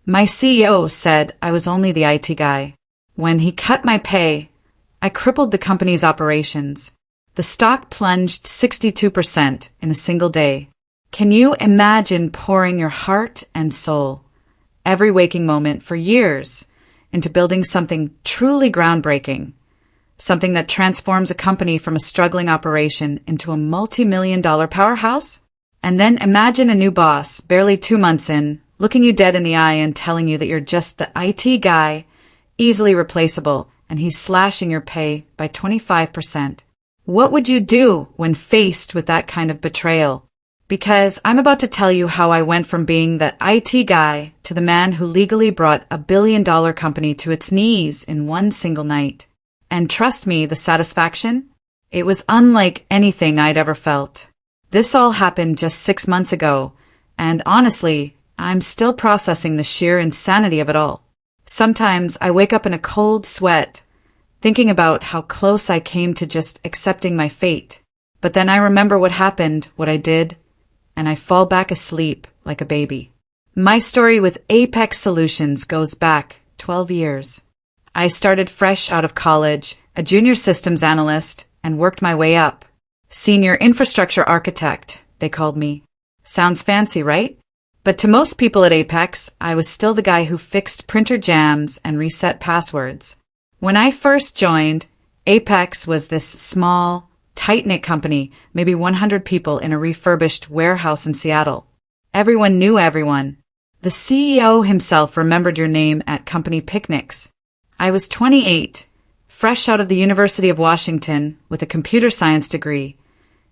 My CEO said I was only the IT guy. When he cut my pay, I crippled the company's operations. The stock plunged 62% in a single day. Can you imagine pouring your heart and soul, every waking moment for years, into building something truly groundbreaking? Something that transforms a company from a struggling operation into a multi-million-dollar powerhouse? And then imagine a new boss, barely 2 months in, looking you dead in the eye and telling you that you're just the IT guy, easily replaceable, and he's slashing your pay by 25%. What would you do when faced with that kind of betrayal? Because I'm about to tell you how I went from being the IT guy to the man who legally brought a billion-dollar company to its knees in one single night. And trust me, the satisfaction? It was unlike anything I'd ever felt. This all happened just 6 months ago, and honestly, I'm still processing the sheer insanity of it all. Sometimes I wake up in a cold sweat, thinking about how close I came to just accepting my fate. But then I remember what happened, what I did, and I fall back asleep like a baby. My story with Apex Solutions goes back 12 years. I started fresh out of college, a junior systems analyst, and worked my way up. Senior infrastructure architect, they called me. Sounds fancy, right? But to most people at Apex, I was still the guy who fixed printer jams and reset passwords. When I first joined, Apex was this small, tight-knit company, maybe 100 people in a refurbished warehouse in Seattle. Everyone knew everyone. The CEO himself remembered your name at company picnics. I was 28, fresh out of the University of Washington with a computer science degree,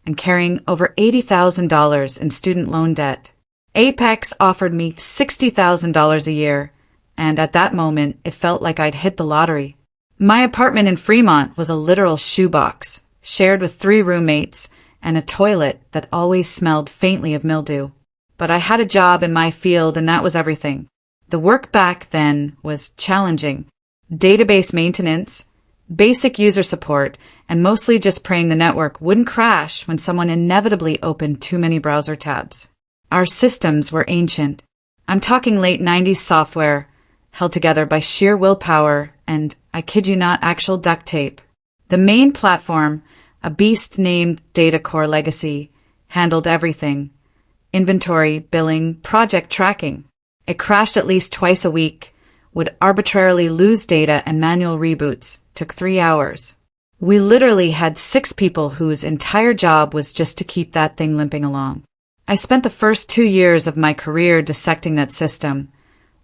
and carrying over $80,000 in student loan debt. Apex offered me $60,000 a year, and at that moment, it felt like I'd hit the lottery. My apartment in Fremont was a literal shoebox, shared with 3 roommates, and a toilet that always smelled faintly of mildew. But I had a job in my field, and that was everything. The work back then was challenging. Database maintenance, basic user support, and mostly just praying the network wouldn't crash when someone inevitably opened too many browser tabs. Our systems were ancient. I'm talking late 90s software, held together by sheer willpower and, I kid you not, actual duct tape. The main platform, a beast named Data Core Legacy, handled everything. Inventory, billing, project tracking. It crashed at least twice a week, would arbitrarily lose data, and manual reboots took 3 hours. We literally had 6 people whose entire job was just to keep that thing limping along. I spent the first 2 years of my career dissecting that system,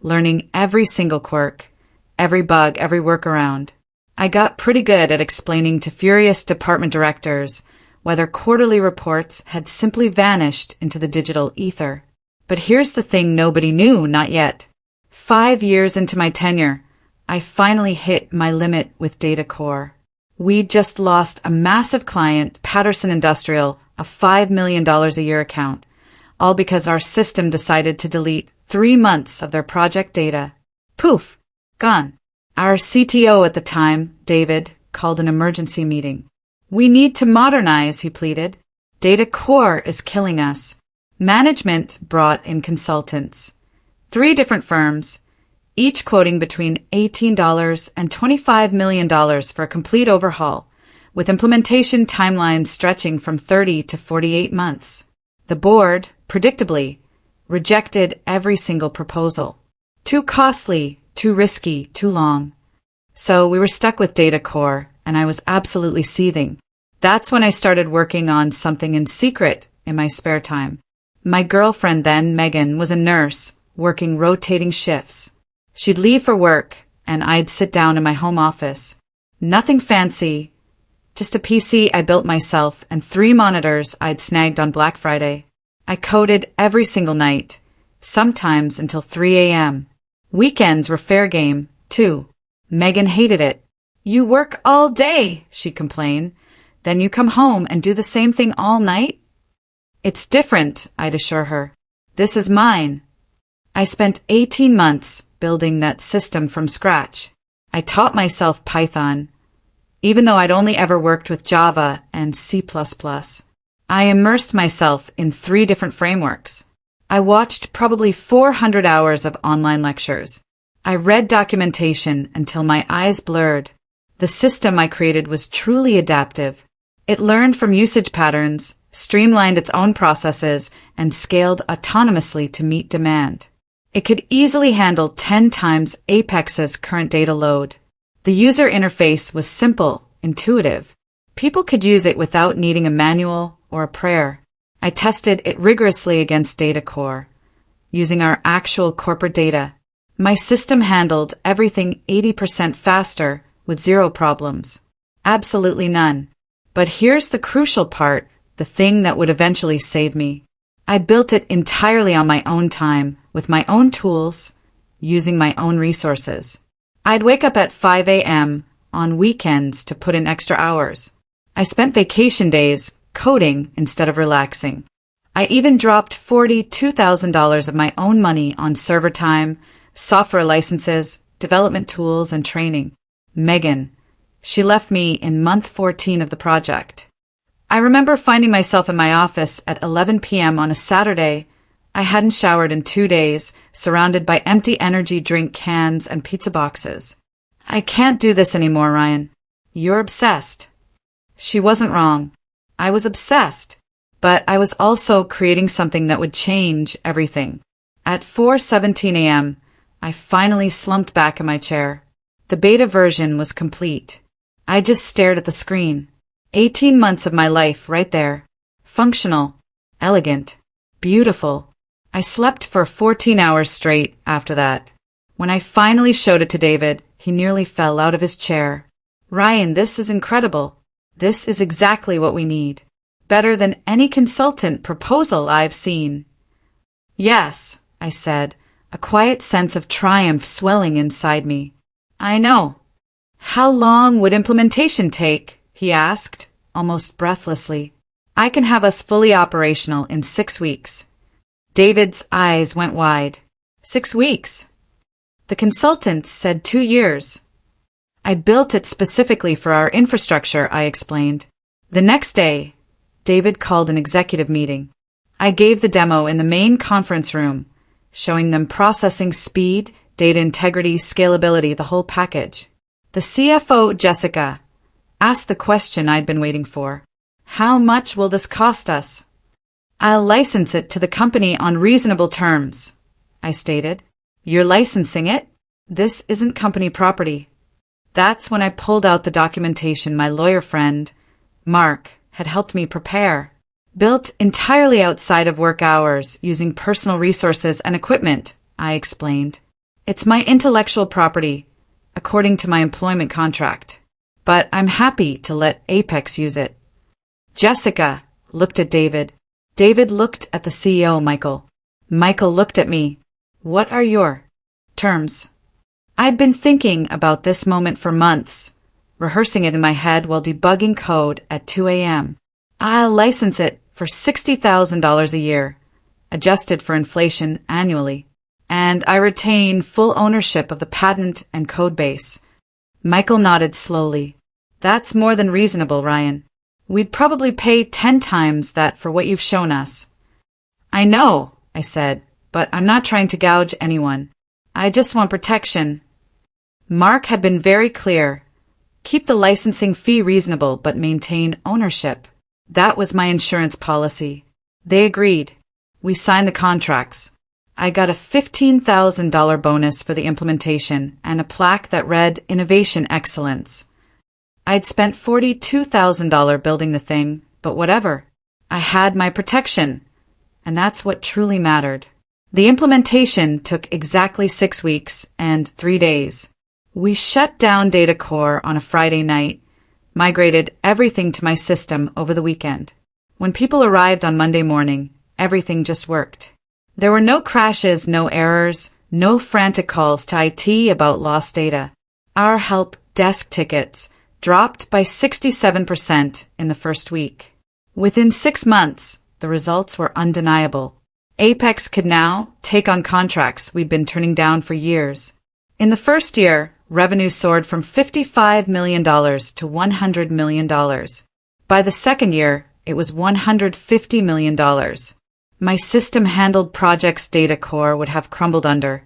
learning every single quirk, every bug, every workaround. I got pretty good at explaining to furious department directors whether quarterly reports had simply vanished into the digital ether. But here's the thing nobody knew, not yet. 5 years into my tenure, I finally hit my limit with Data Core. We just lost a massive client, Patterson Industrial, a $5 million a year account, all because our system decided to delete 3 months of their project data. Poof, gone. Our CTO at the time, David, called an emergency meeting. We need to modernize, he pleaded. Data Core is killing us. Management brought in consultants. 3 different firms, each quoting between $18 and $25 million for a complete overhaul, with implementation timelines stretching from 30 to 48 months. The board, predictably, rejected every single proposal. Too costly, too risky, too long. So we were stuck with Data Core, and I was absolutely seething. That's when I started working on something in secret in my spare time. My girlfriend then, Megan, was a nurse, working rotating shifts. She'd leave for work, and I'd sit down in my home office. Nothing fancy, just a PC I built myself and 3 monitors I'd snagged on Black Friday. I coded every single night, sometimes until 3 a.m. Weekends were fair game, too. Megan hated it. You work all day, she'd complain. Then you come home and do the same thing all night? It's different, I'd assure her. This is mine. I spent 18 months building that system from scratch. I taught myself Python, even though I'd only ever worked with Java and C++. I immersed myself in 3 different frameworks. I watched probably 400 hours of online lectures. I read documentation until my eyes blurred. The system I created was truly adaptive. It learned from usage patterns, streamlined its own processes, and scaled autonomously to meet demand. It could easily handle 10 times Apex's current data load. The user interface was simple, intuitive. People could use it without needing a manual or a prayer. I tested it rigorously against data core, using our actual corporate data. My system handled everything 80% faster with zero problems. Absolutely none. But here's the crucial part, the thing that would eventually save me. I built it entirely on my own time, with my own tools, using my own resources. I'd wake up at 5 a.m. on weekends to put in extra hours. I spent vacation days coding instead of relaxing. I even dropped $42,000 of my own money on server time, software licenses, development tools, and training. Megan. She left me in month 14 of the project. I remember finding myself in my office at 11 p.m. on a Saturday. I hadn't showered in 2 days, surrounded by empty energy drink cans and pizza boxes. I can't do this anymore, Ryan. You're obsessed. She wasn't wrong. I was obsessed. But I was also creating something that would change everything. At 4:17 a.m., I finally slumped back in my chair. The beta version was complete. I just stared at the screen. 18 months of my life right there. Functional, elegant, beautiful. I slept for 14 hours straight after that. When I finally showed it to David, he nearly fell out of his chair. Ryan, this is incredible. This is exactly what we need. Better than any consultant proposal I've seen. Yes, I said, a quiet sense of triumph swelling inside me. I know. How long would implementation take? He asked, almost breathlessly. I can have us fully operational in 6 weeks. David's eyes went wide. 6 weeks? The consultant said 2 years. I built it specifically for our infrastructure, I explained. The next day, David called an executive meeting. I gave the demo in the main conference room, showing them processing speed, data integrity, scalability, the whole package. The CFO, Jessica, asked the question I'd been waiting for. How much will this cost us? I'll license it to the company on reasonable terms, I stated. You're licensing it? This isn't company property. That's when I pulled out the documentation my lawyer friend, Mark, had helped me prepare. Built entirely outside of work hours using personal resources and equipment, I explained. It's my intellectual property, according to my employment contract. But I'm happy to let Apex use it. Jessica looked at David. David looked at the CEO, Michael. Michael looked at me. What are your terms? I'd been thinking about this moment for months, rehearsing it in my head while debugging code at 2 a.m. I'll license it for $60,000 a year, adjusted for inflation annually, and I retain full ownership of the patent and code base. Michael nodded slowly. That's more than reasonable, Ryan. We'd probably pay 10 times that for what you've shown us. I know, I said, but I'm not trying to gouge anyone. I just want protection. Mark had been very clear. Keep the licensing fee reasonable, but maintain ownership. That was my insurance policy. They agreed. We signed the contracts. I got a $15,000 bonus for the implementation and a plaque that read Innovation Excellence. I'd spent $42,000 building the thing, but whatever. I had my protection, and that's what truly mattered. The implementation took exactly 6 weeks and 3 days. We shut down Data Core on a Friday night, migrated everything to my system over the weekend. When people arrived on Monday morning, everything just worked. There were no crashes, no errors, no frantic calls to IT about lost data. Our help desk tickets dropped by 67% in the first week. Within 6 months, the results were undeniable. Apex could now take on contracts we'd been turning down for years. In the first year, revenue soared from $55 million to $100 million. By the second year, it was $150 million. My system-handled project's data core would have crumbled under,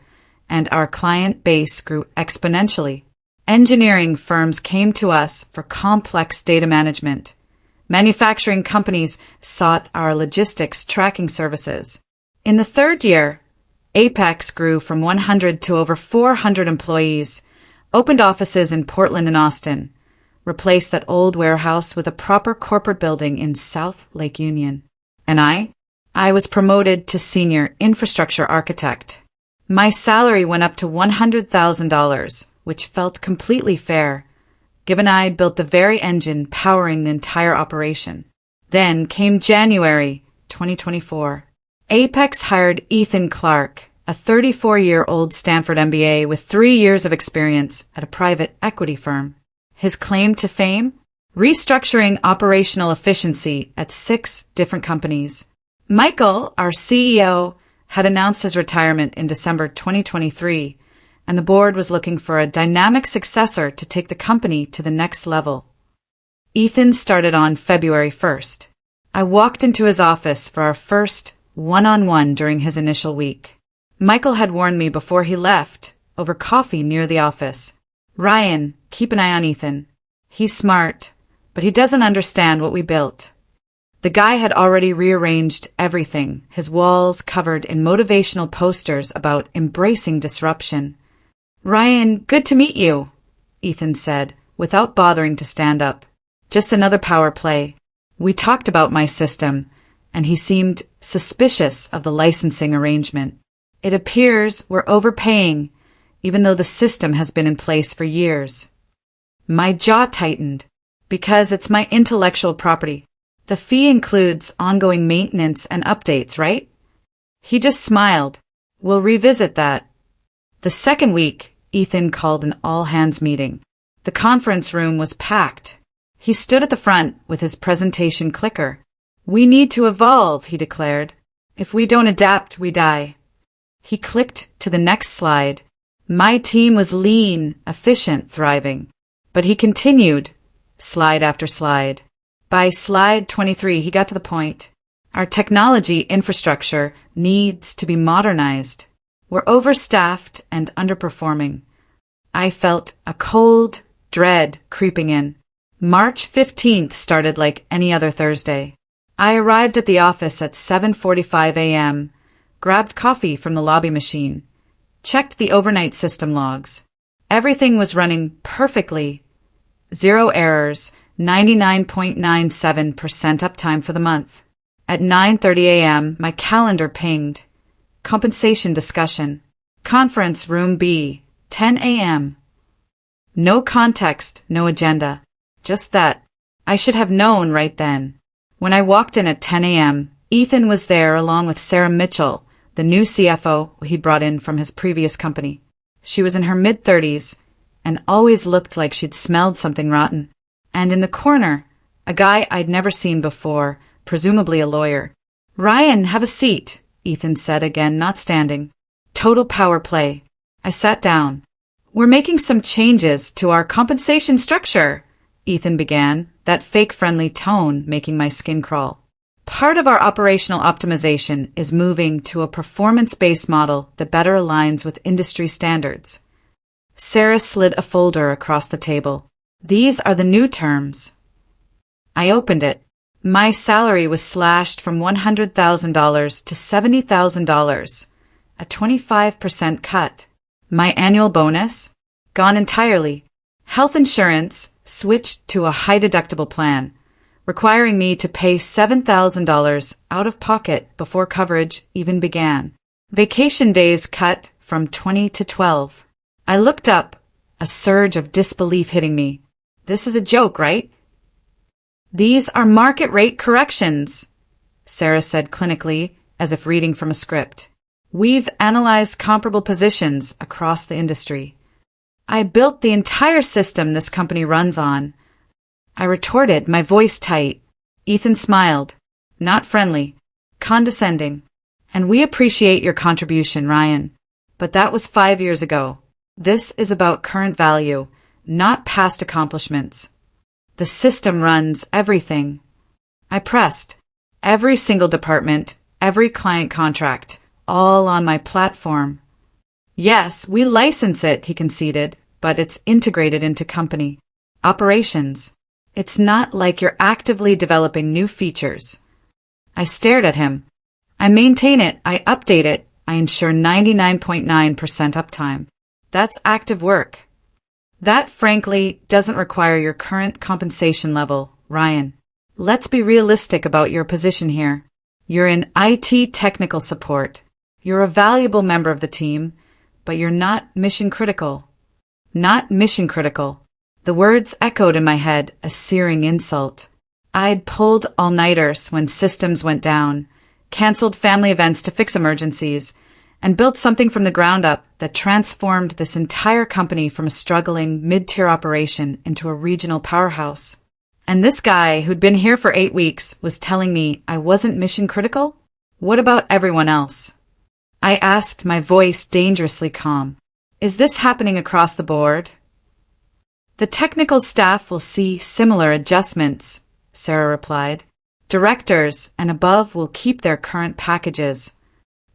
and our client base grew exponentially. Engineering firms came to us for complex data management. Manufacturing companies sought our logistics tracking services. In the third year, Apex grew from 100 to over 400 employees, opened offices in Portland and Austin, replaced that old warehouse with a proper corporate building in South Lake Union. And I was promoted to senior infrastructure architect. My salary went up to $100,000, which felt completely fair, given I built the very engine powering the entire operation. Then came January 2024. Apex hired Ethan Clark, a 34-year-old Stanford MBA with 3 years of experience at a private equity firm. His claim to fame? Restructuring operational efficiency at 6 different companies. Michael, our CEO, had announced his retirement in December 2023, and the board was looking for a dynamic successor to take the company to the next level. Ethan started on February 1st. I walked into his office for our first one-on-one during his initial week. Michael had warned me before he left, over coffee near the office. "Ryan, keep an eye on Ethan. He's smart, but he doesn't understand what we built." The guy had already rearranged everything, his walls covered in motivational posters about embracing disruption. "Ryan, good to meet you," Ethan said, without bothering to stand up. "Just another power play." We talked about my system, and he seemed suspicious of the licensing arrangement. "It appears we're overpaying, even though the system has been in place for years." My jaw tightened, because it's my intellectual property. The fee includes ongoing maintenance and updates, right? He just smiled. "We'll revisit that." The second week, Ethan called an all-hands meeting. The conference room was packed. He stood at the front with his presentation clicker. "We need to evolve," he declared. "If we don't adapt, we die." He clicked to the next slide. My team was lean, efficient, thriving. But he continued, slide after slide. By slide 23, he got to the point. "Our technology infrastructure needs to be modernized. We're overstaffed and underperforming." I felt a cold dread creeping in. March 15th started like any other Thursday. I arrived at the office at 7:45 a.m., grabbed coffee from the lobby machine, checked the overnight system logs. Everything was running perfectly. 0 errors, 99.97% uptime for the month. At 9:30 a.m., my calendar pinged. Compensation discussion. Conference room B, 10 a.m. No context, no agenda. Just that. I should have known right then. When I walked in at 10 a.m., Ethan was there along with Sarah Mitchell, the new CFO he brought in from his previous company. She was in her mid-30s and always looked like she'd smelled something rotten. And in the corner, a guy I'd never seen before, presumably a lawyer. "Ryan, have a seat," Ethan said again, not standing. Total power play. I sat down. "We're making some changes to our compensation structure," Ethan began, that fake-friendly tone making my skin crawl. "Part of our operational optimization is moving to a performance-based model that better aligns with industry standards." Sarah slid a folder across the table. "These are the new terms." I opened it. My salary was slashed from $100,000 to $70,000, a 25% cut. My annual bonus? Gone entirely. Health insurance switched to a high-deductible plan, requiring me to pay $7,000 out of pocket before coverage even began. Vacation days cut from 20 to 12. I looked up, a surge of disbelief hitting me. "This is a joke, right?" "These are market rate corrections," Sarah said clinically, as if reading from a script. "We've analyzed comparable positions across the industry. I built the entire system this company runs on." I retorted, my voice tight. Ethan smiled. Not friendly, condescending. "And we appreciate your contribution, Ryan. But that was 5 years ago. This is about current value, not past accomplishments. The system runs everything." I pressed. "Every single department, every client contract, all on my platform. Yes, we license it, he conceded, but it's integrated into company operations. It's not like you're actively developing new features. I stared at him. I maintain it, I update it, I ensure 99.9% uptime. That's active work. That, frankly, doesn't require your current compensation level, Ryan. Let's be realistic about your position here. You're in IT technical support. You're a valuable member of the team, but you're not mission critical. Not mission critical. The words echoed in my head, a searing insult. I'd pulled all-nighters when systems went down, canceled family events to fix emergencies, and built something from the ground up that transformed this entire company from a struggling mid-tier operation into a regional powerhouse. And this guy, who'd been here for 8 weeks, was telling me I wasn't mission critical? What about everyone else? I asked, my voice dangerously calm. Is this happening across the board? The technical staff will see similar adjustments, Sarah replied. Directors and above will keep their current packages.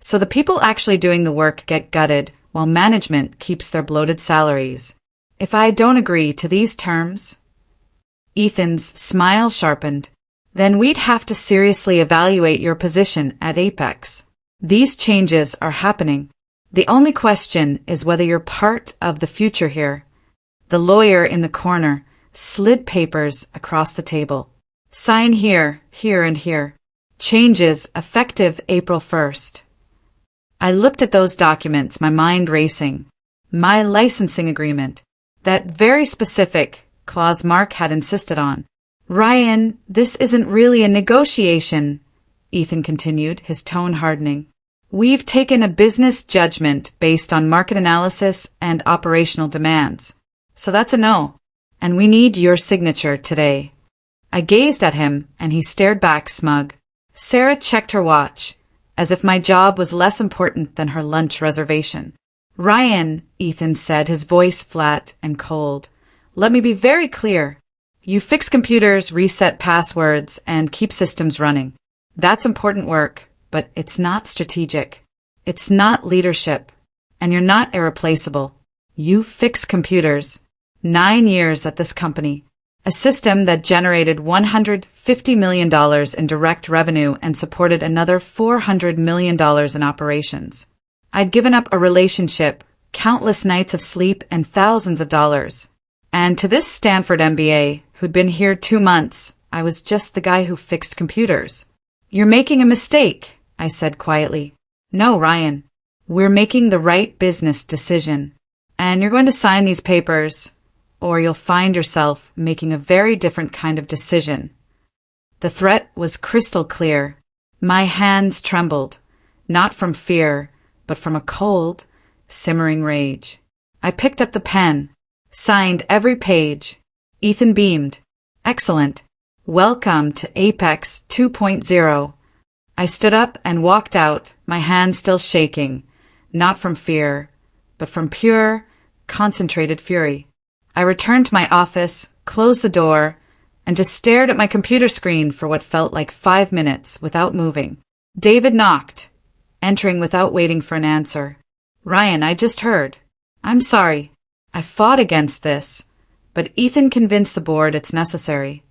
So the people actually doing the work get gutted, while management keeps their bloated salaries. If I don't agree to these terms, Ethan's smile sharpened, then we'd have to seriously evaluate your position at Apex. These changes are happening. The only question is whether you're part of the future here. The lawyer in the corner slid papers across the table. Sign here, here, and here. Changes effective April 1st. I looked at those documents, my mind racing. My licensing agreement. That very specific clause Mark had insisted on. Ryan, this isn't really a negotiation, Ethan continued, his tone hardening. We've taken a business judgment based on market analysis and operational demands. So that's a no. And we need your signature today. I gazed at him, and he stared back smug. Sarah checked her watch, as if my job was less important than her lunch reservation. Ryan, Ethan said, his voice flat and cold. Let me be very clear. You fix computers, reset passwords, and keep systems running. That's important work, but it's not strategic. It's not leadership. And you're not irreplaceable. You fix computers. 9 years at this company. A system that generated $150 million in direct revenue and supported another $400 million in operations. I'd given up a relationship, countless nights of sleep, and thousands of dollars. And to this Stanford MBA, who'd been here 2 months, I was just the guy who fixed computers. You're making a mistake, I said quietly. No, Ryan. We're making the right business decision. And you're going to sign these papers, or you'll find yourself making a very different kind of decision. The threat was crystal clear. My hands trembled, not from fear, but from a cold, simmering rage. I picked up the pen, signed every page. Ethan beamed. Excellent. Welcome to Apex 2.0. I stood up and walked out, my hands still shaking, not from fear, but from pure, concentrated fury. I returned to my office, closed the door, and just stared at my computer screen for what felt like 5 minutes without moving. David knocked, entering without waiting for an answer. Ryan, I just heard. I'm sorry. I fought against this, but Ethan convinced the board it's necessary.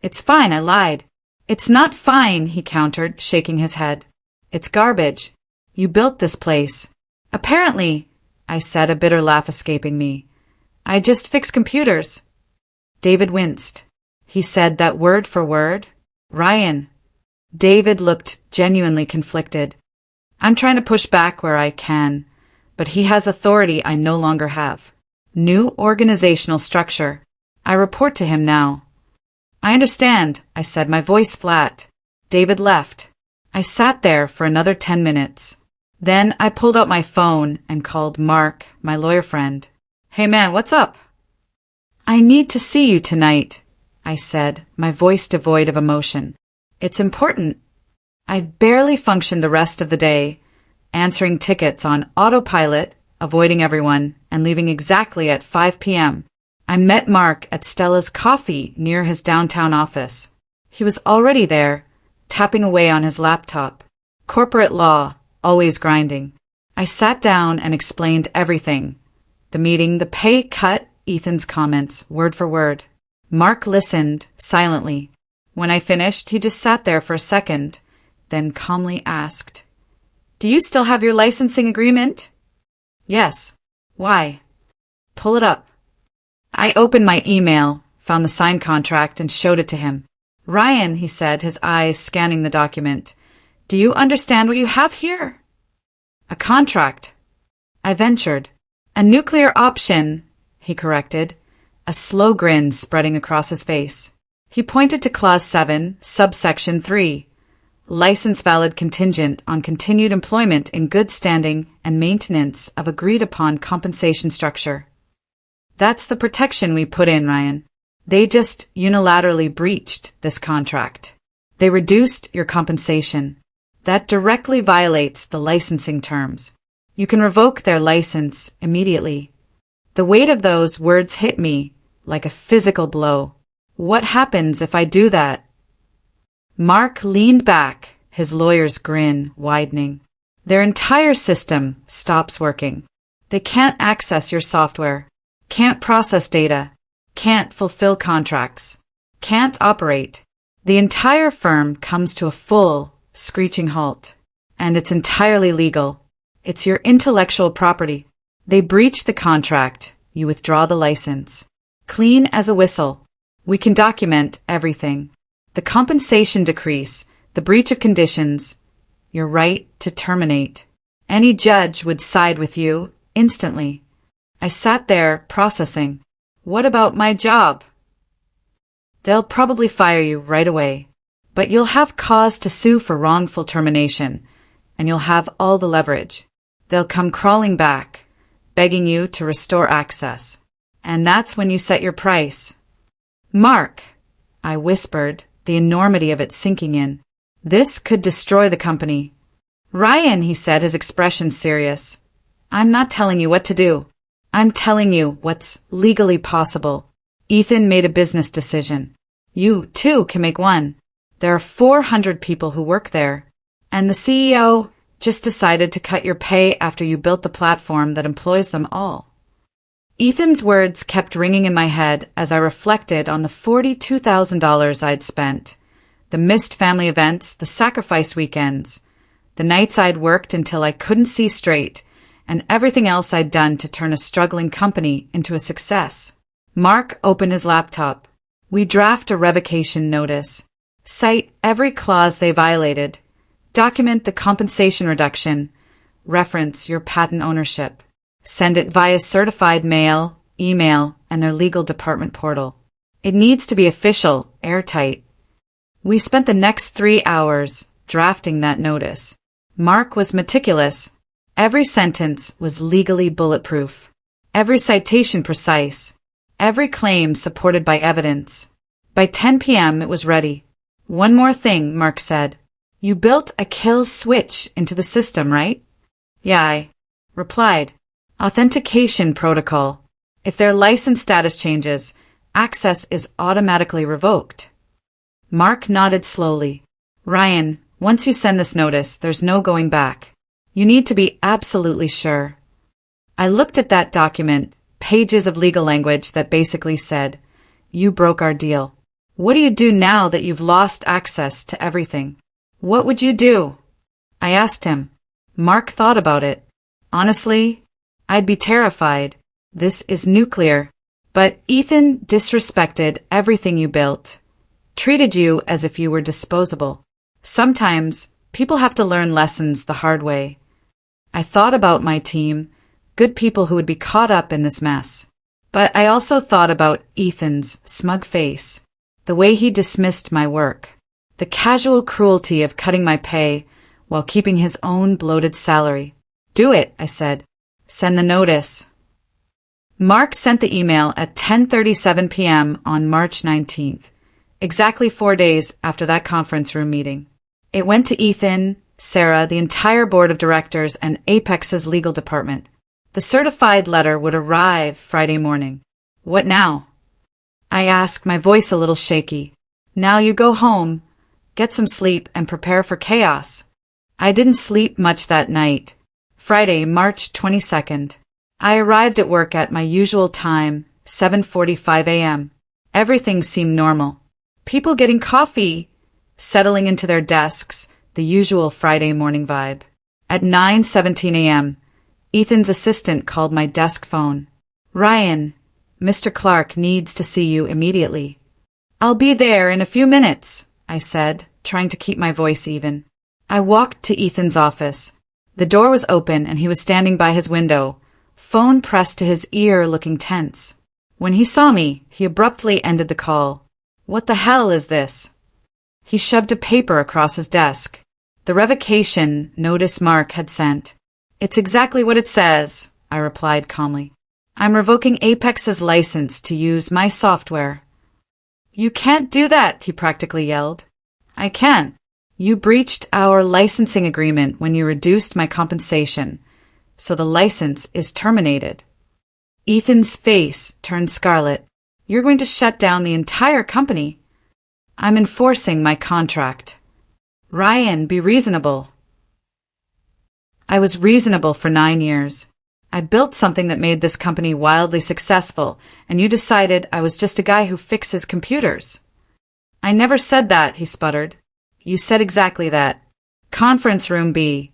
It's fine, I lied. It's not fine, he countered, shaking his head. It's garbage. You built this place. Apparently, I said, a bitter laugh escaping me. I just fix computers. David winced. He said that word for word. Ryan. David looked genuinely conflicted. I'm trying to push back where I can, but he has authority I no longer have. New organizational structure. I report to him now. I understand, I said, my voice flat. David left. I sat there for another 10 minutes. Then I pulled out my phone and called Mark, my lawyer friend. Hey man, what's up? I need to see you tonight, I said, my voice devoid of emotion. It's important. I barely functioned the rest of the day, answering tickets on autopilot, avoiding everyone, and leaving exactly at 5 p.m. I met Mark at Stella's Coffee near his downtown office. He was already there, tapping away on his laptop. Corporate law, always grinding. I sat down and explained everything. The meeting, the pay cut, Ethan's comments, word for word. Mark listened, silently. When I finished, he just sat there for a second, then calmly asked, "Do you still have your licensing agreement?" "Yes." "Why?" "Pull it up." I opened my email, found the signed contract, and showed it to him. "Ryan," he said, his eyes scanning the document, "do you understand what you have here?" "A contract." I ventured. "A nuclear option," he corrected, a slow grin spreading across his face. He pointed to Clause 7, subsection 3, license valid contingent on continued employment in good standing and maintenance of agreed-upon compensation structure. "That's the protection we put in, Ryan. They just unilaterally breached this contract. They reduced your compensation. That directly violates the licensing terms. You can revoke their license immediately." The weight of those words hit me like a physical blow. "What happens if I do that?" Mark leaned back, his lawyer's grin widening. "Their entire system stops working. They can't access your software, can't process data, can't fulfill contracts, can't operate. The entire firm comes to a full, screeching halt. And it's entirely legal. It's your intellectual property. They breach the contract, you withdraw the license. Clean as a whistle. We can document everything. The compensation decrease, the breach of conditions, your right to terminate. Any judge would side with you instantly." I sat there, processing. "What about my job?" "They'll probably fire you right away. But you'll have cause to sue for wrongful termination, and you'll have all the leverage. They'll come crawling back, begging you to restore access. And that's when you set your price." "Mark," I whispered, the enormity of it sinking in. "This could destroy the company." "Ryan," he said, his expression serious, "I'm not telling you what to do. I'm telling you what's legally possible. Ethan made a business decision. You, too, can make one. There are 400 people who work there, and the CEO just decided to cut your pay after you built the platform that employs them all." Ethan's words kept ringing in my head as I reflected on the $42,000 I'd spent, the missed family events, the sacrifice weekends, the nights I'd worked until I couldn't see straight, and everything else I'd done to turn a struggling company into a success. Mark opened his laptop. "We draft a revocation notice. Cite every clause they violated. Document the compensation reduction. Reference your patent ownership. Send it via certified mail, email, and their legal department portal. It needs to be official, airtight." We spent the next 3 hours drafting that notice. Mark was meticulous. Every sentence was legally bulletproof. Every citation precise. Every claim supported by evidence. By 10 p.m. it was ready. "One more thing," Mark said. "You built a kill switch into the system, right?" "Yeah," I replied. "Authentication protocol. If their license status changes, access is automatically revoked." Mark nodded slowly. "Ryan, once you send this notice, there's no going back. You need to be absolutely sure." I looked at that document, pages of legal language that basically said, "You broke our deal. What do you do now that you've lost access to everything? What would you do?" I asked him. Mark thought about it. "Honestly, I'd be terrified. This is nuclear. But Ethan disrespected everything you built. Treated you as if you were disposable. Sometimes people have to learn lessons the hard way." I thought about my team, good people who would be caught up in this mess. But I also thought about Ethan's smug face, the way he dismissed my work, the casual cruelty of cutting my pay while keeping his own bloated salary. "Do it," I said. "Send the notice." Mark sent the email at 10:37 p.m. on March 19th, exactly 4 days after that conference room meeting. It went to Ethan, Sarah, the entire board of directors, and Apex's legal department. The certified letter would arrive Friday morning. "What now?" I asked, my voice a little shaky. "Now you go home, get some sleep, and prepare for chaos." I didn't sleep much that night. Friday, March 22nd. I arrived at work at my usual time, 7:45 a.m. Everything seemed normal. People getting coffee, settling into their desks, the usual Friday morning vibe. At 9:17 a.m., Ethan's assistant called my desk phone. "Ryan, Mr. Clark needs to see you immediately." "I'll be there in a few minutes," I said, trying to keep my voice even. I walked to Ethan's office. The door was open and he was standing by his window, phone pressed to his ear, looking tense. When he saw me, he abruptly ended the call. "What the hell is this?" He shoved a paper across his desk. The revocation notice Mark had sent. "It's exactly what it says," I replied calmly. "I'm revoking Apex's license to use my software." "You can't do that," he practically yelled. "I can. You breached our licensing agreement when you reduced my compensation, so the license is terminated." Ethan's face turned scarlet. "You're going to shut down the entire company?" "I'm enforcing my contract." "Ryan, be reasonable." I was reasonable for 9 years. I built something that made this company wildly successful, and you decided I was just a guy who fixes computers. "I never said that," he sputtered. "You said exactly that. Conference Room B,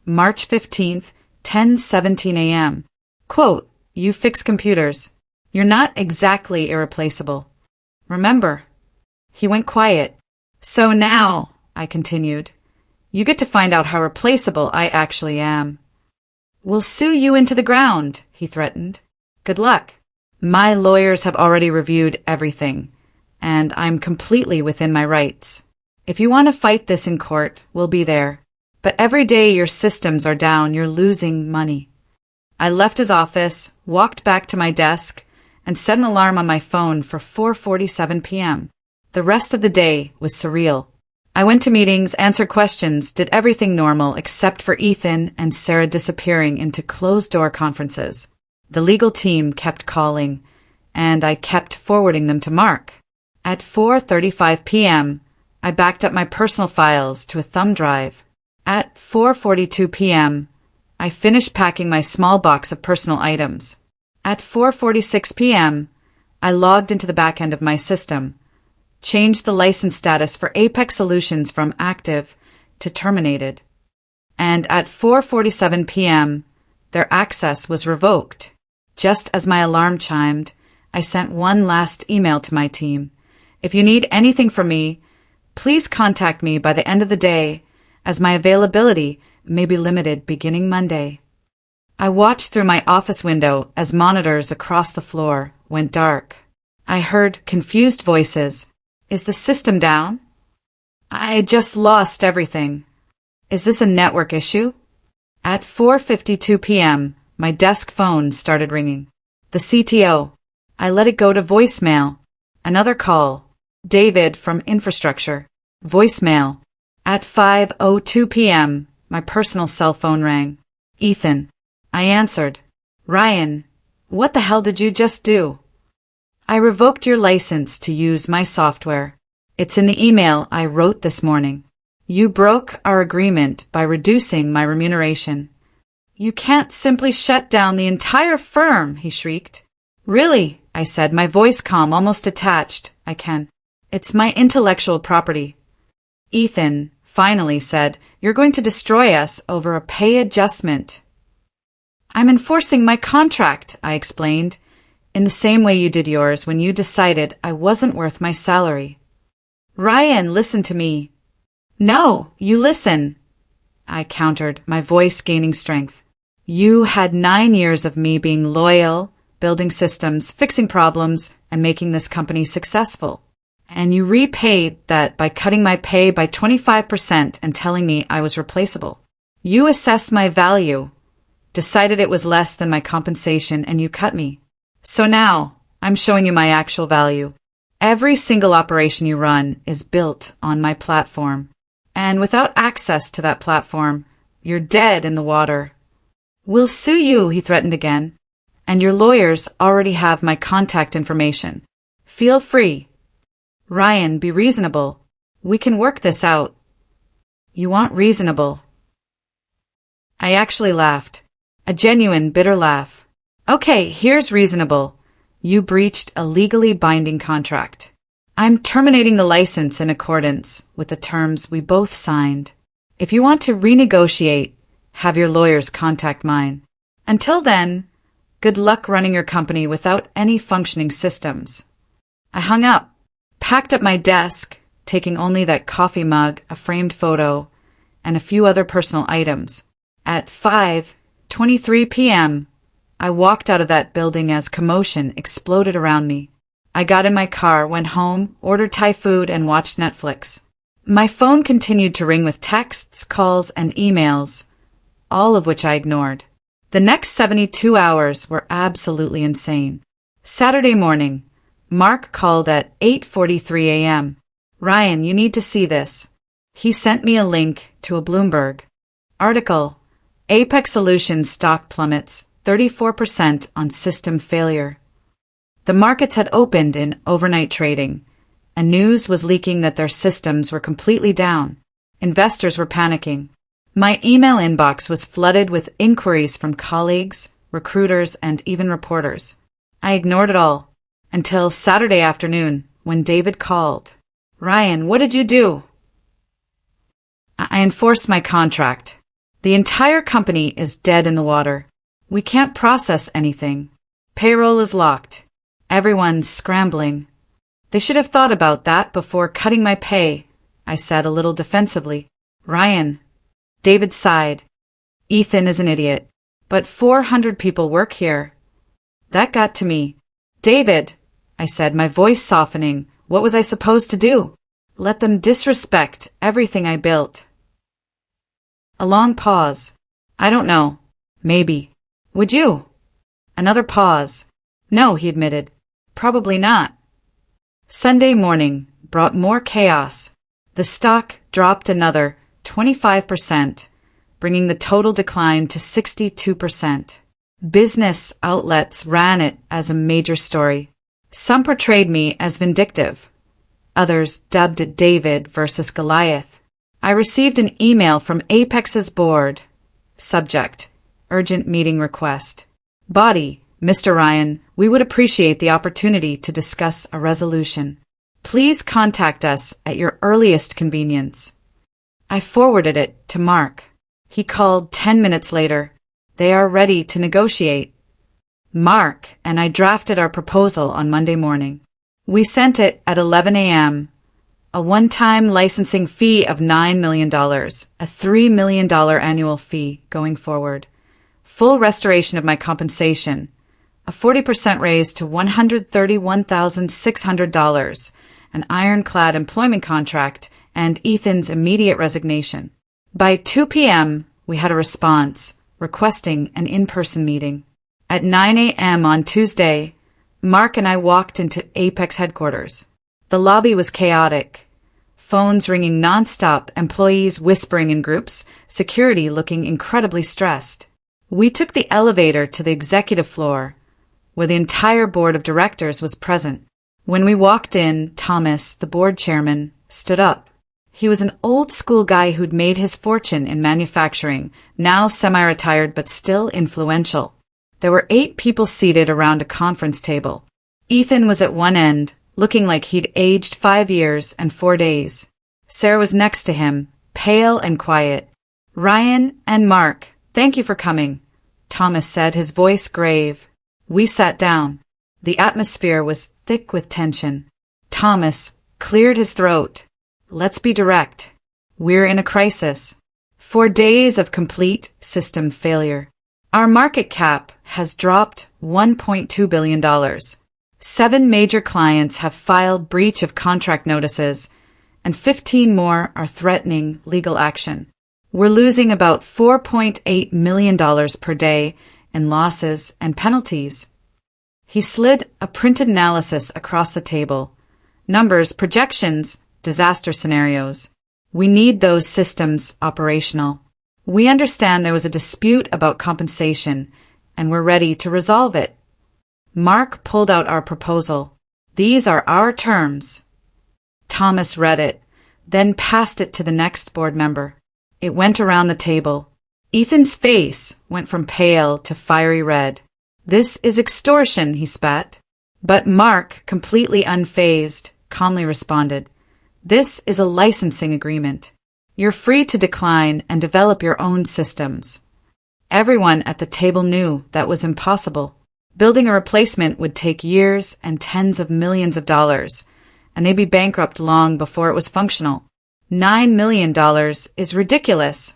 March 15th, 10:17 a.m. Quote, you fix computers. You're not exactly irreplaceable. Remember?" He went quiet. "So now," I continued, "you get to find out how replaceable I actually am." "We'll sue you into the ground," he threatened. "Good luck. My lawyers have already reviewed everything, and I'm completely within my rights. If you want to fight this in court, we'll be there. But every day your systems are down, you're losing money." I left his office, walked back to my desk, and set an alarm on my phone for 4:47 p.m. The rest of the day was surreal. I went to meetings, answered questions, did everything normal except for Ethan and Sarah disappearing into closed-door conferences. The legal team kept calling, and I kept forwarding them to Mark. At 4:35 p.m., I backed up my personal files to a thumb drive. At 4:42 p.m., I finished packing my small box of personal items. At 4:46 p.m., I logged into the back end of my system, changed the license status for Apex Solutions from active to terminated. And at 4:47 p.m., their access was revoked. Just as my alarm chimed, I sent one last email to my team. "If you need anything from me, please contact me by the end of the day, as my availability may be limited beginning Monday." I watched through my office window as monitors across the floor went dark. I heard confused voices. "Is the system down?" "I just lost everything." "Is this a network issue?" At 4:52 p.m., my desk phone started ringing. The CTO. I let it go to voicemail. Another call. "David from infrastructure." Voicemail. At 5:02 p.m., my personal cell phone rang. "Ethan." I answered. "Ryan, what the hell did you just do?" "I revoked your license to use my software. It's in the email I wrote this morning. You broke our agreement by reducing my remuneration." "You can't simply shut down the entire firm," he shrieked. "Really?" I said, my voice calm, almost detached. "I can. It's my intellectual property." Ethan finally said, "You're going to destroy us over a pay adjustment." "I'm enforcing my contract," I explained, "in the same way you did yours when you decided I wasn't worth my salary." "Ryan, listen to me." "No, you listen," I countered, my voice gaining strength. "You had 9 years of me being loyal, building systems, fixing problems, and making this company successful. And you repaid that by cutting my pay by 25% and telling me I was replaceable. You assessed my value, decided it was less than my compensation, and you cut me. So now, I'm showing you my actual value. Every single operation you run is built on my platform. And without access to that platform, you're dead in the water." "We'll sue you," he threatened again. "And your lawyers already have my contact information. Feel free." "Ryan, be reasonable. We can work this out." "You want reasonable. I actually laughed. A genuine, bitter laugh. Okay, here's reasonable. You breached a legally binding contract. I'm terminating the license in accordance with the terms we both signed. If you want to renegotiate, have your lawyers contact mine. Until then, good luck running your company without any functioning systems. I hung up, packed up my desk, taking only that coffee mug, a framed photo, and a few other personal items. At 5:23 p.m., I walked out of that building as commotion exploded around me. I got in my car, went home, ordered Thai food, and watched Netflix. My phone continued to ring with texts, calls, and emails, all of which I ignored. The next 72 hours were absolutely insane. Saturday morning, Mark called at 8:43 a.m. Ryan, you need to see this. He sent me a link to a Bloomberg article. Apex Solutions stock plummets 34% on system failure. The markets had opened in overnight trading, and news was leaking that their systems were completely down. Investors were panicking. My email inbox was flooded with inquiries from colleagues, recruiters, and even reporters. I ignored it all until Saturday afternoon when David called. Ryan, what did you do? I enforced my contract. The entire company is dead in the water. We can't process anything. Payroll is locked. Everyone's scrambling. They should have thought about that before cutting my pay, I said a little defensively. Ryan. David sighed. Ethan is an idiot. But 400 people work here. That got to me. David, I said, my voice softening. What was I supposed to do? Let them disrespect everything I built. A long pause. I don't know. Maybe. Would you? Another pause. No, he admitted. Probably not. Sunday morning brought more chaos. The stock dropped another 25%, bringing the total decline to 62%. Business outlets ran it as a major story. Some portrayed me as vindictive. Others dubbed it David versus Goliath. I received an email from Apex's board. Subject: Urgent meeting request. Body: Mr. Ryan, we would appreciate the opportunity to discuss a resolution. Please contact us at your earliest convenience. I forwarded it to Mark. He called 10 minutes later. They are ready to negotiate. Mark and I drafted our proposal on Monday morning. We sent it at 11 a.m. A one-time licensing fee of $9 million, a $3 million annual fee going forward, full restoration of my compensation, a 40% raise to $131,600, an ironclad employment contract, and Ethan's immediate resignation. By 2 p.m., we had a response, requesting an in-person meeting. At 9 a.m. on Tuesday, Mark and I walked into Apex headquarters. The lobby was chaotic. Phones ringing nonstop, employees whispering in groups, security looking incredibly stressed. We took the elevator to the executive floor, where the entire board of directors was present. When we walked in, Thomas, the board chairman, stood up. He was an old-school guy who'd made his fortune in manufacturing, now semi-retired but still influential. There were 8 people seated around a conference table. Ethan was at one end, looking like he'd aged 5 years and 4 days. Sarah was next to him, pale and quiet. Ryan and Mark, thank you for coming, Thomas said, his voice grave. We sat down. The atmosphere was thick with tension. Thomas cleared his throat. Let's be direct. We're in a crisis. 4 days of complete system failure. Our market cap has dropped $1.2 billion. 7 major clients have filed breach of contract notices, and 15 more are threatening legal action. We're losing about $4.8 million per day in losses and penalties. He slid a printed analysis across the table. Numbers, projections, disaster scenarios. We need those systems operational. We understand there was a dispute about compensation, and we're ready to resolve it. Mark pulled out our proposal. These are our terms. Thomas read it, then passed it to the next board member. It went around the table. Ethan's face went from pale to fiery red. "This is extortion," he spat. But Mark, completely unfazed, calmly responded, "This is a licensing agreement. You're free to decline and develop your own systems." Everyone at the table knew that was impossible. Building a replacement would take years and tens of millions of dollars, and they'd be bankrupt long before it was functional. $9 million is ridiculous.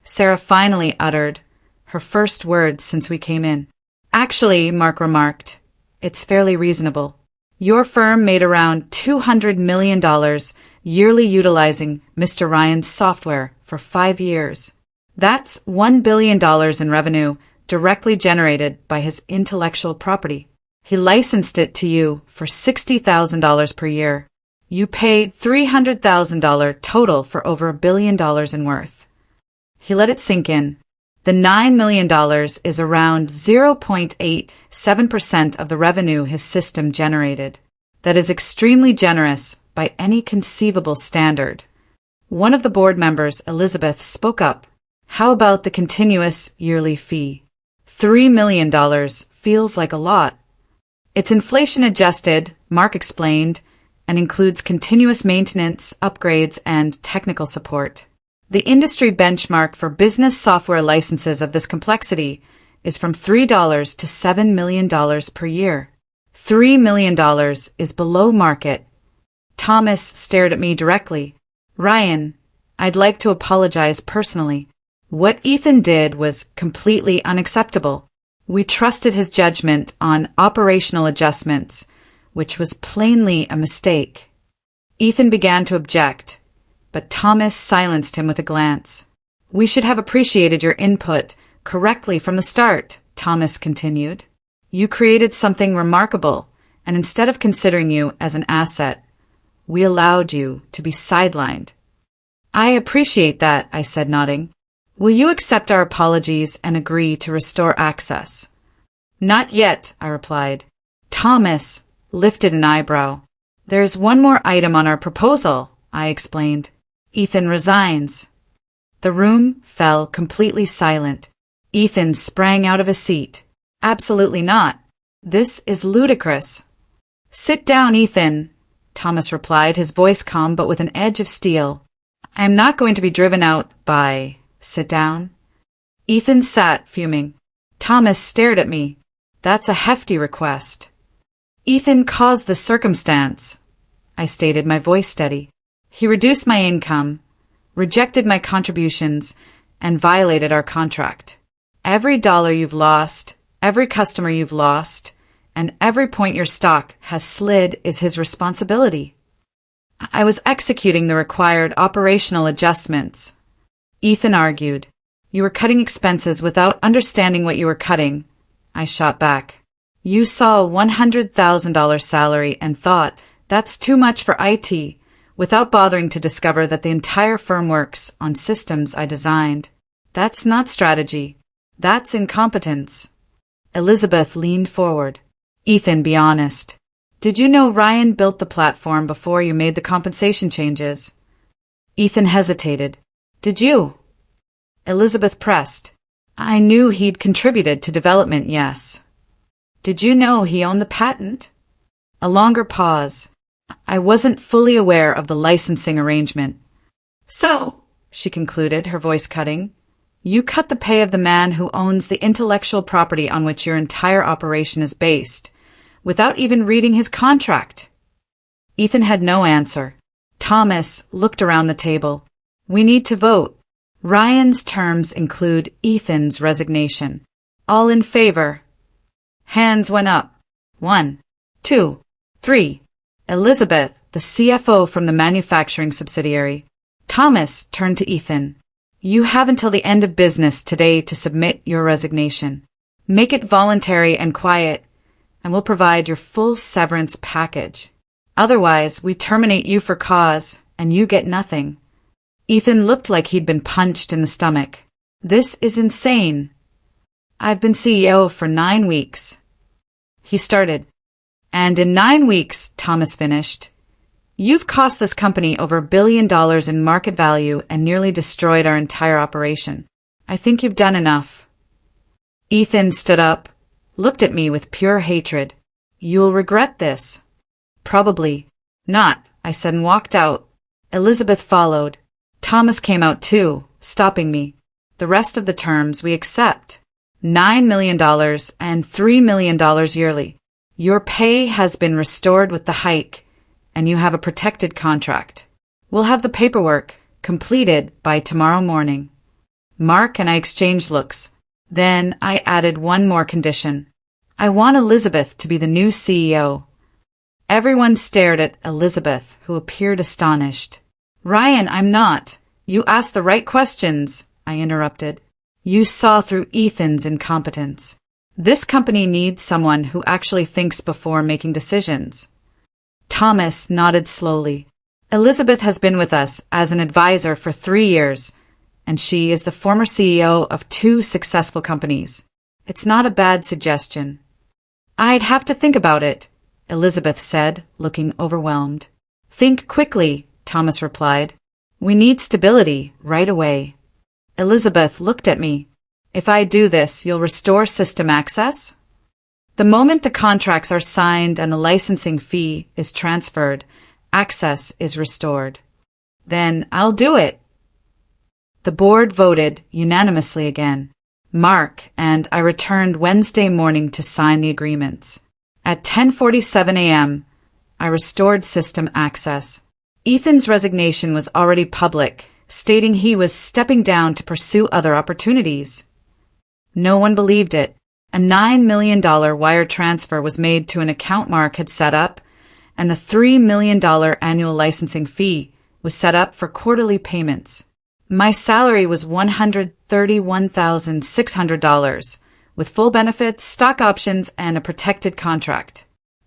Sarah finally uttered her first words since we came in. "Actually," Mark remarked, "it's fairly reasonable. Your firm made around $200 million yearly utilizing Mr. Ryan's software for 5 years. That's $1 billion in revenue directly generated by his intellectual property. He licensed it to you for $60,000 per year. You paid $300,000 total for over $1 billion in worth." He let it sink in. The $9 million is around 0.87% of the revenue his system generated. That is extremely generous by any conceivable standard. One of the board members, Elizabeth, spoke up. "How about the continuous yearly fee? $3 million feels like a lot." "It's inflation adjusted," Mark explained, "and includes continuous maintenance, upgrades, and technical support. The industry benchmark for business software licenses of this complexity is from $3 to $7 million per year. $3 million is below market." Thomas stared at me directly. "Ryan, I'd like to apologize personally. What Ethan did was completely unacceptable. We trusted his judgment on operational adjustments, which was plainly a mistake." Ethan began to object, but Thomas silenced him with a glance. "We should have appreciated your input correctly from the start," Thomas continued. "You created something remarkable, and instead of considering you as an asset, we allowed you to be sidelined." "I appreciate that," I said, nodding. "Will you accept our apologies and agree to restore access?" "Not yet," I replied. Thomas lifted an eyebrow. "There's one more item on our proposal," I explained. "Ethan resigns." The room fell completely silent. Ethan sprang out of his seat. "Absolutely not. This is ludicrous." "Sit down, Ethan," Thomas replied, his voice calm but with an edge of steel. "I am not going to be driven out by... Sit down." Ethan sat, fuming. Thomas stared at me. "That's a hefty request." "Ethan caused the circumstance," I stated, my voice steady. "He reduced my income, rejected my contributions, and violated our contract. Every dollar you've lost, every customer you've lost, and every point your stock has slid is his responsibility. I was executing the required operational adjustments." Ethan argued. "You were cutting expenses without understanding what you were cutting," I shot back. "You saw a $100,000 salary and thought, that's too much for IT, without bothering to discover that the entire firm works on systems I designed. That's not strategy. That's incompetence." Elizabeth leaned forward. "Ethan, be honest. Did you know Ryan built the platform before you made the compensation changes?" Ethan hesitated. "Did you?" Elizabeth pressed. "I knew he'd contributed to development, yes." "Did you know he owned the patent?" A longer pause. "I wasn't fully aware of the licensing arrangement." "So," she concluded, her voice cutting, "you cut the pay of the man who owns the intellectual property on which your entire operation is based, without even reading his contract." Ethan had no answer. Thomas looked around the table. "We need to vote. Ryan's terms include Ethan's resignation. All in favor?" Hands went up. 1, 2, 3. Elizabeth, the CFO from the manufacturing subsidiary. Thomas turned to Ethan. "You have until the end of business today to submit your resignation. Make it voluntary and quiet, and we'll provide your full severance package. Otherwise, we terminate you for cause, and you get nothing." Ethan looked like he'd been punched in the stomach. "This is insane. I've been CEO for 9 weeks." He started. "And in 9 weeks," Thomas finished, "you've cost this company over $1 billion in market value and nearly destroyed our entire operation. I think you've done enough. Ethan stood up, looked at me with pure hatred. You'll regret this. Probably not, I said and walked out. Elizabeth followed. Thomas came out too, stopping me. The rest of the terms we accept. $9 million and $3 million yearly. Your pay has been restored with the hike, and you have a protected contract. We'll have the paperwork completed by tomorrow morning. Mark and I exchanged looks. Then I added one more condition. I want Elizabeth to be the new CEO. Everyone stared at Elizabeth, who appeared astonished. Ryan, I'm not. You asked the right questions, I interrupted. You saw through Ethan's incompetence. This company needs someone who actually thinks before making decisions. Thomas nodded slowly. Elizabeth has been with us as an advisor for 3 years, and she is the former CEO of 2 successful companies. It's not a bad suggestion. I'd have to think about it, Elizabeth said, looking overwhelmed. Think quickly, Thomas replied. We need stability right away. Elizabeth looked at me. If I do this, you'll restore system access? The moment the contracts are signed and the licensing fee is transferred, access is restored. Then I'll do it. The board voted unanimously again. Mark and I returned Wednesday morning to sign the agreements. At 10:47 a.m., I restored system access. Ethan's resignation was already public, stating he was stepping down to pursue other opportunities. No one believed it. A $9 million wire transfer was made to an account Mark had set up, and the $3 million annual licensing fee was set up for quarterly payments. My salary was $131,600, with full benefits, stock options, and a protected contract.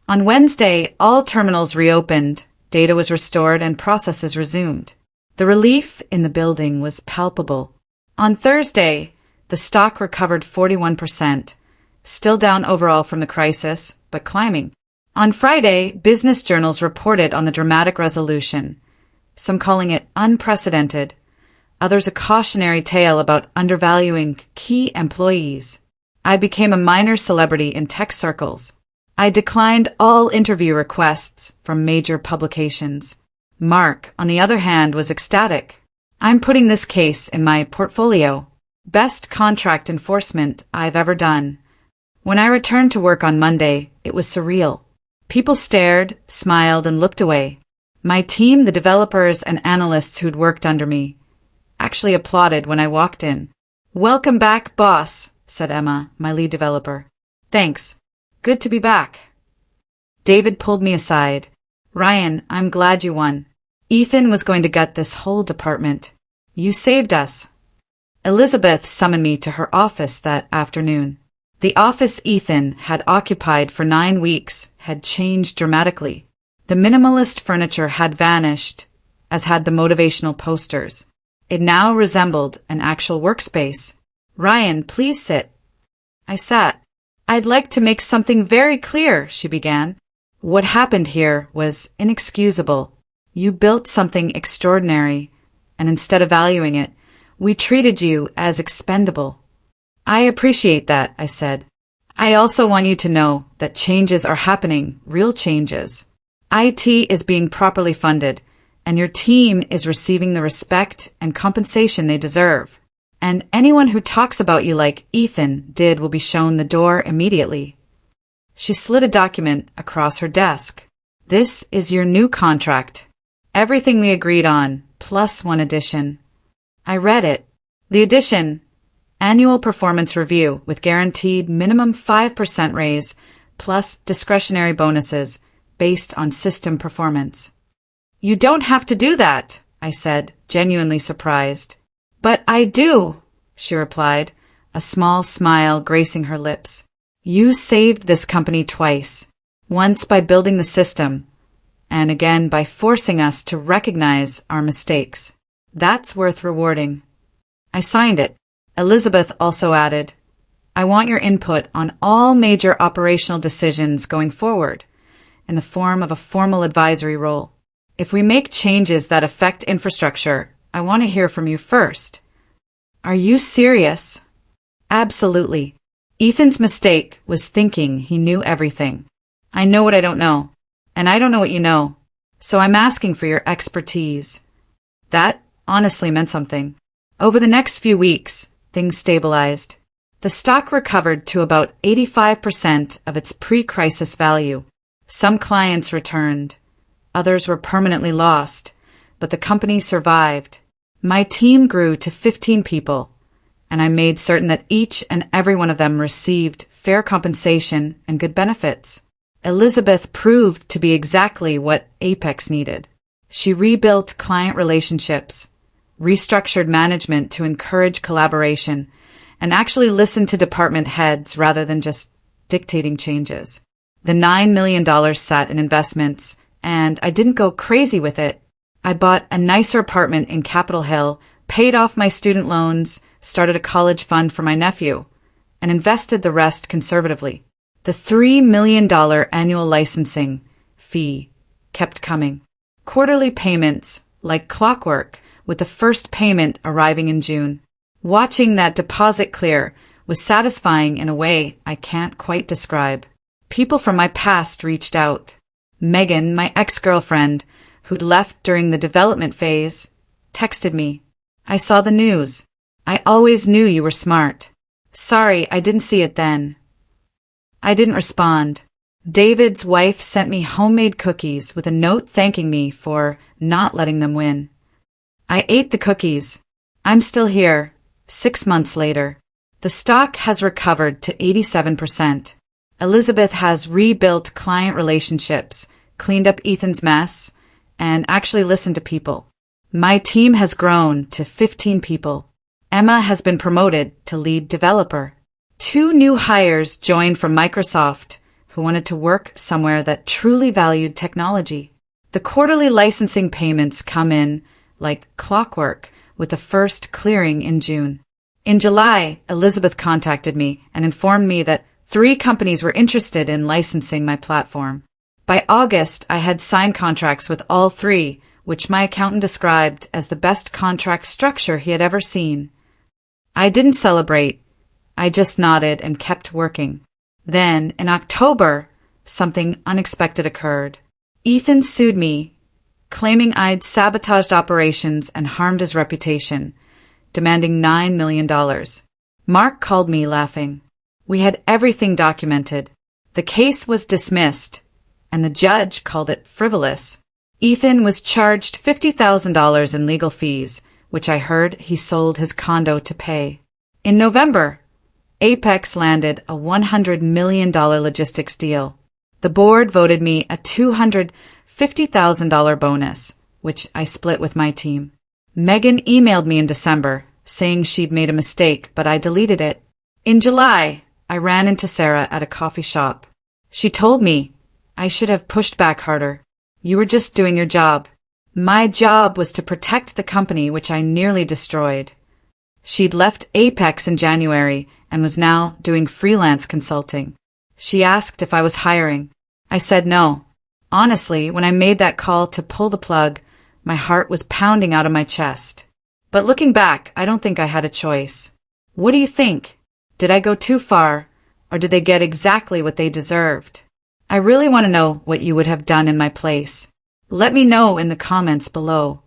On Wednesday, all terminals reopened, data was restored, and processes resumed. The relief in the building was palpable. On Thursday, the stock recovered 41%, still down overall from the crisis, but climbing. On Friday, business journals reported on the dramatic resolution, some calling it unprecedented, others a cautionary tale about undervaluing key employees. I became a minor celebrity in tech circles. I declined all interview requests from major publications. Mark, on the other hand, was ecstatic. I'm putting this case in my portfolio. Best contract enforcement I've ever done. When I returned to work on Monday, it was surreal. People stared, smiled, and looked away. My team, the developers and analysts who'd worked under me, actually applauded when I walked in. Welcome back, boss, said Emma, my lead developer. Thanks. Good to be back. David pulled me aside. Ryan, I'm glad you won. Ethan was going to gut this whole department. You saved us. Elizabeth summoned me to her office that afternoon. The office Ethan had occupied for 9 weeks had changed dramatically. The minimalist furniture had vanished, as had the motivational posters. It now resembled an actual workspace. Ryan, please sit. I sat. I'd like to make something very clear, she began. What happened here was inexcusable. You built something extraordinary, and instead of valuing it, we treated you as expendable. I appreciate that, I said. I also want you to know that changes are happening, real changes. IT is being properly funded, and your team is receiving the respect and compensation they deserve. And anyone who talks about you like Ethan did will be shown the door immediately. She slid a document across her desk. This is your new contract. Everything we agreed on, plus one addition. I read it. The addition, annual performance review with guaranteed minimum 5% raise, plus discretionary bonuses based on system performance. You don't have to do that, I said, genuinely surprised. But I do, she replied, a small smile gracing her lips. You saved this company twice, once by building the system, and again by forcing us to recognize our mistakes. That's worth rewarding. I signed it. Elizabeth also added, I want your input on all major operational decisions going forward, in the form of a formal advisory role. If we make changes that affect infrastructure, I want to hear from you first. Are you serious? Absolutely. Ethan's mistake was thinking he knew everything. I know what I don't know, and I don't know what you know, so I'm asking for your expertise. That honestly meant something. Over the next few weeks, things stabilized. The stock recovered to about 85% of its pre-crisis value. Some clients returned. Others were permanently lost, but the company survived. My team grew to 15 people, and I made certain that each and every one of them received fair compensation and good benefits. Elizabeth proved to be exactly what Apex needed. She rebuilt client relationships, restructured management to encourage collaboration, and actually listened to department heads rather than just dictating changes. The $9 million sat in investments, and I didn't go crazy with it. I bought a nicer apartment in Capitol Hill, paid off my student loans, started a college fund for my nephew, and invested the rest conservatively. The $3 million annual licensing fee kept coming. Quarterly payments, like clockwork, with the first payment arriving in June. Watching that deposit clear was satisfying in a way I can't quite describe. People from my past reached out. Megan, my ex-girlfriend, who'd left during the development phase, texted me. I saw the news. I always knew you were smart. Sorry, I didn't see it then. I didn't respond. David's wife sent me homemade cookies with a note thanking me for not letting them win. I ate the cookies. I'm still here, 6 months later. The stock has recovered to 87%. Elizabeth has rebuilt client relationships, cleaned up Ethan's mess, and actually listened to people. My team has grown to 15 people. Emma has been promoted to lead developer. 2 new hires joined from Microsoft who wanted to work somewhere that truly valued technology. The quarterly licensing payments come in like clockwork, with the first clearing in June. In July, Elizabeth contacted me and informed me that 3 companies were interested in licensing my platform. By August, I had signed contracts with all 3, which my accountant described as the best contract structure he had ever seen. I didn't celebrate. I just nodded and kept working. Then, in October, something unexpected occurred. Ethan sued me, claiming I'd sabotaged operations and harmed his reputation, demanding $9 million. Mark called me laughing. We had everything documented. The case was dismissed, and the judge called it frivolous. Ethan was charged $50,000 in legal fees, which I heard he sold his condo to pay. In November, Apex landed a $100 million logistics deal. The board voted me a $250,000 bonus, which I split with my team. Megan emailed me in December, saying she'd made a mistake, but I deleted it. In July, I ran into Sarah at a coffee shop. She told me I should have pushed back harder. You were just doing your job. My job was to protect the company, which I nearly destroyed. She'd left Apex in January and was now doing freelance consulting. She asked if I was hiring. I said no. Honestly, when I made that call to pull the plug, my heart was pounding out of my chest. But looking back, I don't think I had a choice. What do you think? Did I go too far, or did they get exactly what they deserved? I really want to know what you would have done in my place. Let me know in the comments below.